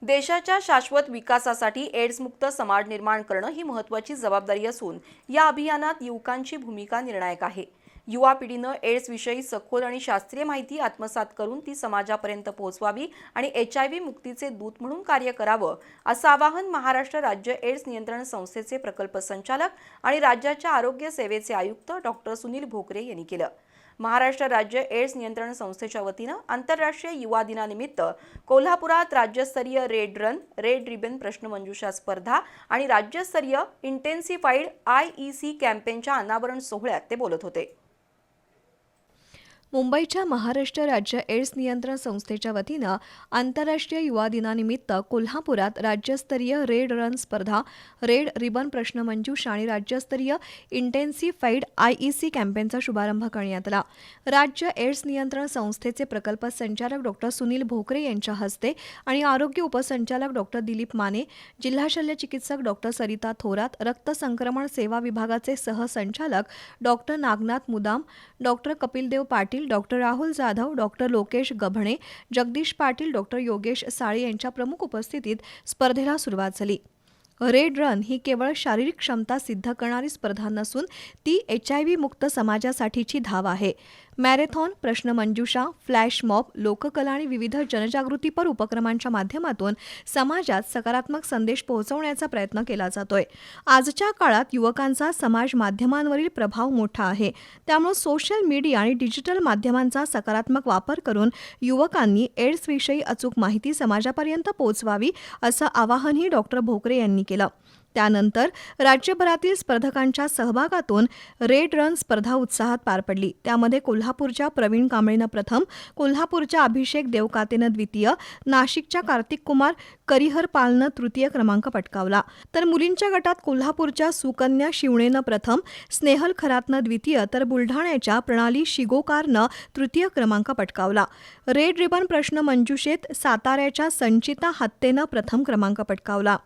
देशाच्या शाश्वत विकासासाठी एड्समुक्त समाज निर्माण करणं ही महत्त्वाची जबाबदारी असून या अभियानात युवकांची भूमिका निर्णायक आहे। युवा पिढीनं एड्सविषयी सखोल आणि शास्त्रीय माहिती आत्मसात करून ती समाजापर्यंत पोहोचवावी आणि HIV मुक्तीचे दूत म्हणून कार्य करावं, असं आवाहन महाराष्ट्र राज्य एड्स नियंत्रण संस्थेचे प्रकल्प संचालक आणि राज्याच्या आरोग्य सेवेचे आयुक्त डॉक्टर सुनील भोकरे यांनी केलं। महाराष्ट्र राज्य एड्स नियंत्रण संस्थेच्या वतीनं आंतरराष्ट्रीय युवा दिनानिमित्त कोल्हापुरात राज्यस्तरीय रेड रिबन प्रश्नमंजुषा स्पर्धा आणि राज्यस्तरीय इंटेन्सिफाईड IEC कॅम्पेनच्या अनावरण सोहळ्यात ते बोलत होते। मुंबईच्या महाराष्ट्र राज्य एड्स नियंत्रण संस्थेच्या वतीनं आंतरराष्ट्रीय युवा दिनानिमित्त कोल्हापुरात राज्यस्तरीय रेड रन स्पर्धा, रेड रिबन प्रश्नमंजुषा आणि राज्यस्तरीय इंटेन्सिफाईड IEC कॅम्पेनचा शुभारंभ करण्यात आला। राज्य एड्स नियंत्रण संस्थेचे प्रकल्प संचालक डॉक्टर सुनील भोकरे यांच्या हस्ते आणि आरोग्य उपसंचालक डॉक्टर दिलीप माने, जिल्हा शल्य चिकित्सक डॉक्टर सरिता थोरात, रक्त संक्रमण सेवा विभागाचे सहसंचालक doctor Nagnath Mudam, doctor Kapildev Patil, doctor Rahul Jadhav, doctor Lokesh Gabhane, Jagdish Patil, doctor Yogesh Sale यांच्या प्रमुख उपस्थितीत स्पर्धेला सुरुवात झाली। रेड रन ही केवळ शारीरिक क्षमता सिद्ध करणारी स्पर्धा नसून ती HIV मुक्त समाजासाठीची धाव आहे। मॅरेथॉन, प्रश्नमंजुषा, फ्लॅश मॉब, लोककला आणि विविध जनजागृतीपर उपक्रमांच्या माध्यमातून समाजात सकारात्मक संदेश पोहोचवण्याचा प्रयत्न केला जातोय। आजच्या काळात युवकांचा समाज माध्यमांवरील प्रभाव मोठा आहे, त्यामुळे सोशल मीडिया आणि डिजिटल माध्यमांचा सकारात्मक वापर करून युवकांनी एड्सविषयी अचूक माहिती समाजापर्यंत पोहोचवावी, असं आवाहनही डॉक्टर भोकरे यांनी केलं। त्यानंतर राज्यभरातील स्पर्धकांच्या सहभागातून रेड रन स्पर्धा उत्साहात पार पडली। त्यामध्ये कोल्हापूरच्या प्रवीण कांबळेनं प्रथम, कोल्हापूरच्या अभिषेक देवकातेनं द्वितीय, नाशिकच्या कार्तिक कुमार करिहरपालनं तृतीय क्रमांक पटकावला। तर मुलींच्या गटात कोल्हापूरच्या सुकन्या शिवणेनं प्रथम, स्नेहल खरातनं द्वितीय, तर बुलढाण्याच्या प्रणाली शिगोकारनं तृतीय क्रमांक पटकावला। रेड रिबन प्रश्न मंजुषेत साताऱ्याच्या संचिता हत्तेनं प्रथम क्रमांक पटकावला।